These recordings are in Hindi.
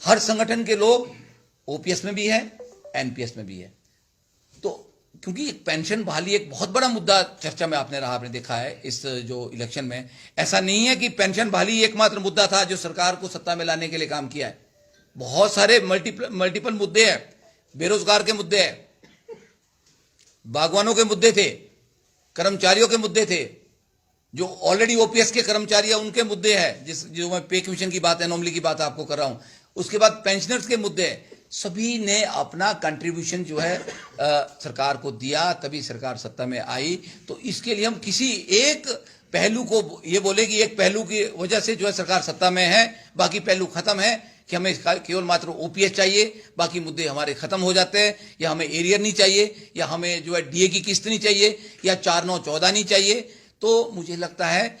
हर संगठन के लोग ओपीएस में भी है, एनपीएस में भी है। तो क्योंकि पेंशन बहाली एक बहुत बड़ा मुद्दा चर्चा में आपने देखा है इस जो इलेक्शन में। ऐसा नहीं है कि पेंशन बहाली एकमात्र मुद्दा था जो सरकार को सत्ता में लाने के लिए काम किया है। बहुत सारे मल्टीपल मुद्दे हैं। बेरोजगार के मुद्दे हैं, बागवानों के मुद्दे थे, कर्मचारियों के मुद्दे थे, जो ऑलरेडी ओपीएस के कर्मचारी हैं उनके मुद्दे हैं, जो मैं पे कमीशन की बात, एनोमली की बात आपको कर रहा हूं। उसके बाद पेंशनर्स के मुद्दे हैं। सभी ने अपना कंट्रीब्यूशन जो है सरकार को दिया, तभी सरकार सत्ता में आई। तो इसके लिए हम किसी एक पहलू को ये बोले कि एक पहलू की वजह से जो है सरकार सत्ता में है, बाकी पहलू खत्म है, कि हमें केवल मात्र ओपीएस चाहिए, बाकी मुद्दे हमारे खत्म हो जाते हैं, या हमें एरियर नहीं चाहिए, या हमें जो है डीए की किस्त नहीं चाहिए, या 4-9-14 नहीं चाहिए। तो मुझे लगता है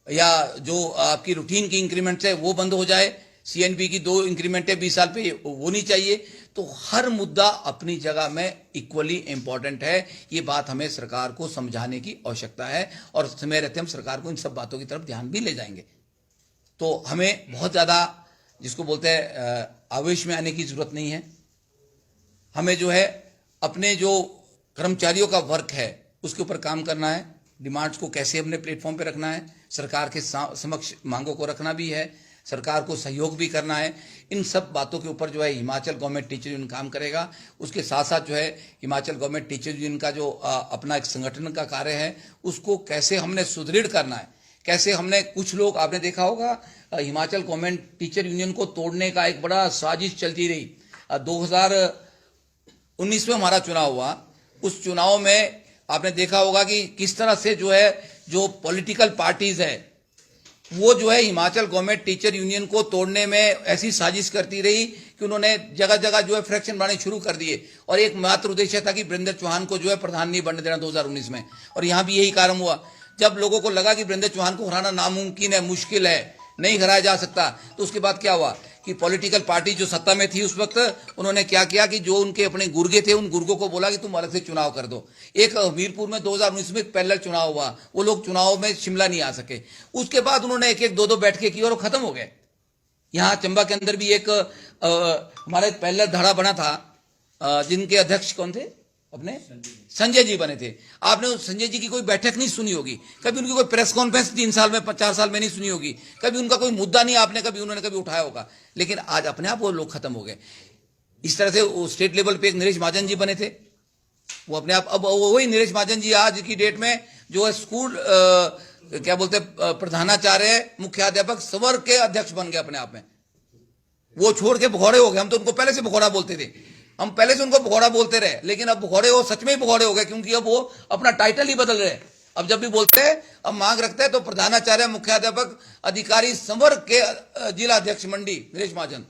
या जो आपकी रूटीन की इंक्रीमेंट्स है वो बंद हो जाए, सीएनपी की 2 इंक्रीमेंट है 20 साल पे, वो नहीं चाहिए। तो हर मुद्दा अपनी जगह में इक्वली इंपॉर्टेंट है। ये बात हमें सरकार को समझाने की आवश्यकता है, और समय रहते हम सरकार को इन सब बातों की तरफ ध्यान भी ले जाएंगे। तो हमें बहुत ज्यादा जिसको बोलते हैं आवेश में आने की जरूरत नहीं है। हमें जो है अपने जो कर्मचारियों का वर्क है उसके ऊपर काम करना है, डिमांड्स को कैसे अपने प्लेटफॉर्म पे रखना है, सरकार के समक्ष मांगों को रखना भी है, सरकार को सहयोग भी करना है। इन सब बातों के ऊपर जो है हिमाचल गवर्नमेंट टीचर यूनियन काम करेगा। उसके साथ साथ जो है हिमाचल गवर्नमेंट टीचर यूनियन का जो अपना एक संगठन का कार्य है उसको कैसे हमने सुदृढ़ करना है, कैसे हमने, कुछ लोग आपने देखा होगा हिमाचल गवर्नमेंट टीचर यूनियन को तोड़ने का एक बड़ा साजिश चलती रही। 2019 में हमारा चुनाव हुआ, उस चुनाव में आपने देखा होगा कि किस तरह से जो है जो पॉलिटिकल पार्टीज है वो जो है हिमाचल गवर्नमेंट टीचर यूनियन को तोड़ने में ऐसी साजिश करती रही कि उन्होंने जगह जगह जो है फ्रैक्शन बनाने शुरू कर दिए, और एक मात्र उद्देश्य था कि वीरेंद्र चौहान को जो है प्रधान नहीं बनने देना 2019 में। और यहां भी यही कारण हुआ। जब लोगों को लगा कि वीरेंद्र चौहान को हराना नामुमकिन है, मुश्किल है, नहीं हराया जा सकता, तो उसके बाद क्या हुआ कि पॉलिटिकल पार्टी जो सत्ता में थी उस वक्त, उन्होंने क्या किया कि जो उनके अपने गुर्गे थे उन गुर्गों को बोला कि तुम अलग से चुनाव कर दो। एक हमीरपुर में 2019 में पैरेलल चुनाव हुआ, वो लोग चुनाव में शिमला नहीं आ सके। उसके बाद उन्होंने एक 2-2 बैठकें की और वो खत्म हो गए। यहाँ चंबा के अंदर भी एक हमारा एक पैरेलल धड़ा बना था, जिनके अध्यक्ष कौन थे, अपने संजय जी बने थे। आपने संजय जी की कोई बैठक नहीं सुनी होगी, कभी उनकी कोई प्रेस कॉन्फ्रेंस 3 साल में 4 साल में नहीं सुनी होगी, कभी उनका कोई मुद्दा नहीं आपने उन्होंने कभी उठाया होगा। लेकिन आज अपने आप वो लोग खत्म हो गए। इस तरह से वो स्टेट लेवल पे एक नरेश महाजन जी बने थे, वो अपने आप, अब वही नरेश महाजन जी आज की डेट में जो है स्कूल क्या बोलते प्रधानाचार्य, मुख्याध्यापक, सवर के अध्यक्ष बन गए अपने आप में। वो छोड़ के भगौड़े हो गए। हम तो उनको पहले से भगौड़ा बोलते थे, हम पहले से उनको भगौड़ा बोलते रहे, लेकिन अब भगौड़े वो सच में ही भगौड़े हो गए, क्योंकि अब वो अपना टाइटल ही बदल रहे। अब जब भी बोलते हैं, अब मांग रखते हैं तो प्रधानाचार्य, मुख्याध्यापक, अधिकारी, संवर्ग के जिला अध्यक्ष मंडी नरेश महाजन।